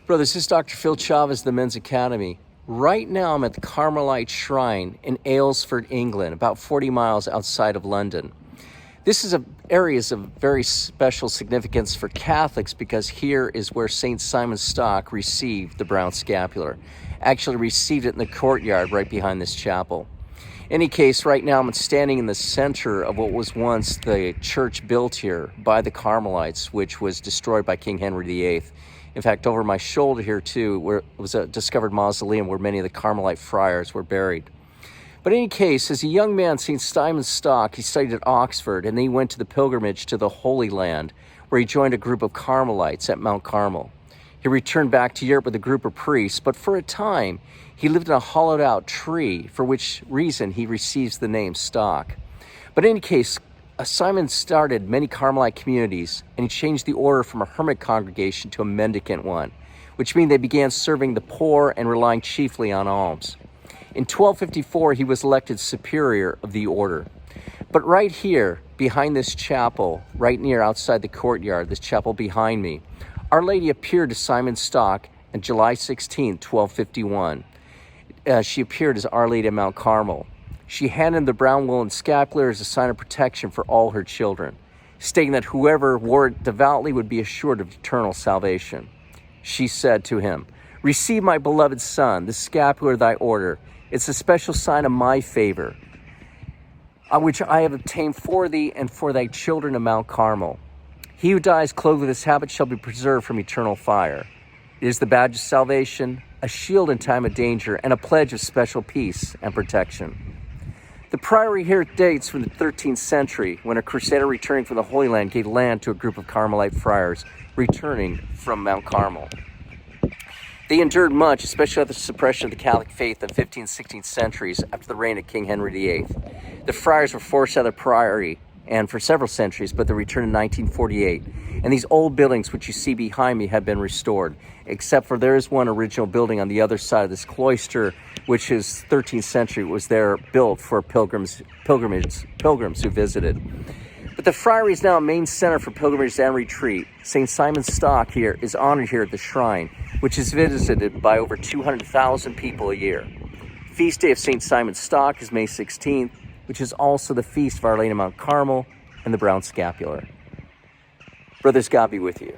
Brothers, this is Dr. Phil Chavez, the Men's Academy. Right now, I'm at the Carmelite Shrine in Aylesford, England, about 40 miles outside of London. This is an area of very special significance for Catholics because here is where St. Simon Stock received the brown scapular. Actually received it in the courtyard right behind this chapel. In any case, right now I'm standing in the center of what was once the church built here by the Carmelites, which was destroyed by King Henry VIII. In fact, over my shoulder here too, where was a discovered mausoleum where many of the Carmelite friars were buried. But in any case, as a young man, St. Simon Stock, he studied at Oxford, and then he went to the pilgrimage to the Holy Land, where he joined a group of Carmelites at Mount Carmel. He returned back to Europe with a group of priests, but for a time, he lived in a hollowed-out tree, for which reason he receives the name Stock. But in any case, Simon started many Carmelite communities, and he changed the order from a hermit congregation to a mendicant one, which means they began serving the poor and relying chiefly on alms. In 1254, he was elected superior of the order. But right here, behind this chapel, right near outside the courtyard, this chapel behind me, Our Lady appeared to Simon Stock on July 16, 1251. She appeared as Our Lady at Mount Carmel. She handed him the brown woolen scapular as a sign of protection for all her children, stating that whoever wore it devoutly would be assured of eternal salvation. She said to him, "Receive, my beloved son, the scapular of thy order. It's a special sign of my favor, which I have obtained for thee and for thy children of Mount Carmel. He who dies clothed with this habit shall be preserved from eternal fire. It is the badge of salvation, a shield in time of danger, and a pledge of special peace and protection." The priory here dates from the 13th century, when a crusader returning from the Holy Land gave land to a group of Carmelite friars returning from Mount Carmel. They endured much, especially after the suppression of the Catholic faith in the 15th and 16th centuries after the reign of King Henry VIII. The friars were forced out of the priory and for several centuries, but they returned in 1948. And these old buildings, which you see behind me, have been restored, except for there is one original building on the other side of this cloister, which is 13th century. It was there built for pilgrims who visited. But the friary is now a main center for pilgrimage and retreat. St. Simon Stock here is honored here at the shrine, which is visited by over 200,000 people a year. Feast day of St. Simon Stock is May 16th, which is also the feast of Our Lady of Mount Carmel and the brown scapular. Brothers, God be with you.